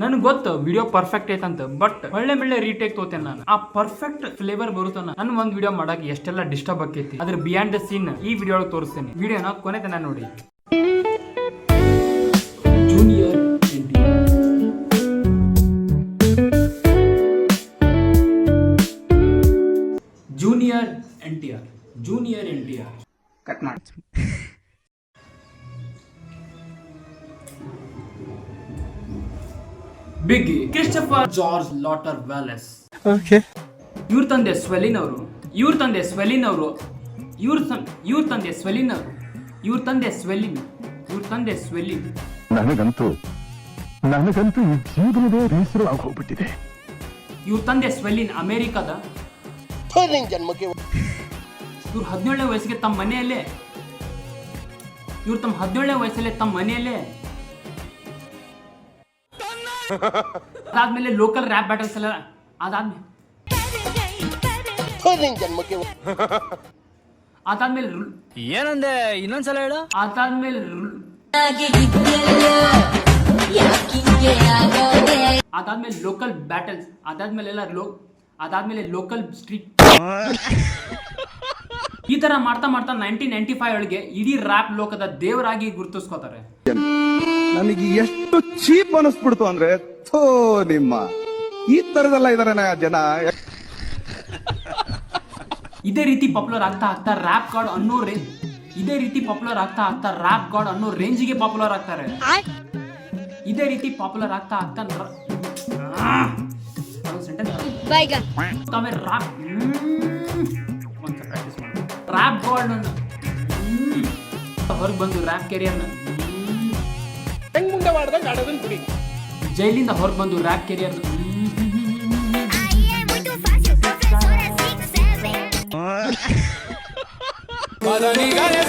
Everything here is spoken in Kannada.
ನನಗೆ ಗೊತ್ತು ವಿಡಿಯೋ ಪರ್ಫೆಕ್ಟ್ ಐತಂತ, ಬಟ್ ಒಳ್ಳೆ ರೀಟೇಕ್ ತೋತೇನೆ ನಾನು. ಆ ಪರ್ಫೆಕ್ಟ್ ಫ್ಲೇವರ್ ಬರುತ್ತಾನ ನನ್ ಒಂದ್ ವಿಡಿಯೋ ಮಾಡಕ್ ಎಷ್ಟೆಲ್ಲ ಡಿಸ್ಟರ್ಬ್ ಆಕೈತಿ, ಅದ್ರ ಬಿಯಾಂಡ್ ದ ಸೀನ್ ಈ ವಿಡಿಯೋ ಒಳಗೆ ತೋರಿಸ್ತೇನೆ. ವಿಡಿಯೋನ ಕೊನೆ ತನ ನೋಡಿ. ಜೂನಿಯರ್ NTR ಕಟ್ ಮಾಡಿ. ಬಿಗ್ಗಿ ಕ್ರಿಸ್ಟೋಫರ್ ಜಾರ್ಜ್ ಲಾಟರ್ ವ್ಯಾಲೆಸ್. ಇವ್ರ ತಂದೆ ಸ್ವೆಲಿನ್ ಅವರು. ನನಗಂತೂ ಈ ಜೀವನವೇ ಬೇಸರ ಆಗೋಗ್ಬಿಟ್ಟಿದೆ. ಇವ್ರ ತಂದೆ ಸ್ವೆಲಿನ್ ಅಮೆರಿಕದ. ಇವ್ರು 17ನೇ ವಯಸ್ಸಿಗೆ ತಮ್ಮ ಮನೆಯಲ್ಲೇ ಅದಾದ್ಮೇಲೆ ಲೋಕಲ್ ರ್ಯಾಪ್ ಬ್ಯಾಟಲ್ಸ್ ಎಲ್ಲ ಅದಾದ್ಮೇಲೆ ಏನಂದೆ ಇನ್ನೊಂದ್ಸಲ ಹೇಳು. ಅದಾದ್ಮೇಲೆ ಲೋಕಲ್ ಬ್ಯಾಟಲ್ಸ್, ಅದಾದ್ಮೇಲೆ ಲೋಕಲ್ ಸ್ಟ್ರೀಟ್. ಈ ತರ ಮಾಡ್ತಾ 1995 ಒಳಗೆ ಇಡೀ ರ್ಯಾಪ್ ಲೋಕದ ದೇವರಾಗಿ ಗುರುತಿಸ್ಕೋತಾರೆ. ನನಗೆ ಎಷ್ಟು ಚೀಪ್ ಅನಿಸ್ಬಿಡ್ತು ಅಂದ್ರೆ, ಥೋ ನಿಮ್ಮ ಈ ತರದೆಲ್ಲ ಇದಾರೆ ಜನ. ಇದೇ ರೀತಿ ಪಾಪ್ಯುಲರ್ ಆಗ್ತಾ ರ್ಯಾಪ್ ಗಾಡ್ ಅನ್ನೋ ರೇಂಜಿಗೆ ಪಾಪ್ಯುಲರ್ ಆಗ್ತಾರೆ. ಇದೇ ರೀತಿ ಪಾಪ್ಯುಲರ್ ಆಗ್ತಾ ರ್ಯಾಪ್ ಗಾಡ್ ಹೊರಗೆ ಬಂದು ರ್ಯಾಪ್ ಕೆರಿಯರ್ನ ಜೈಲಿಂದ ಹೊರಗೆ ಬಂದು ರ್ಯಾಪ್ ಕೆರಿಯರ್ನ Madani gane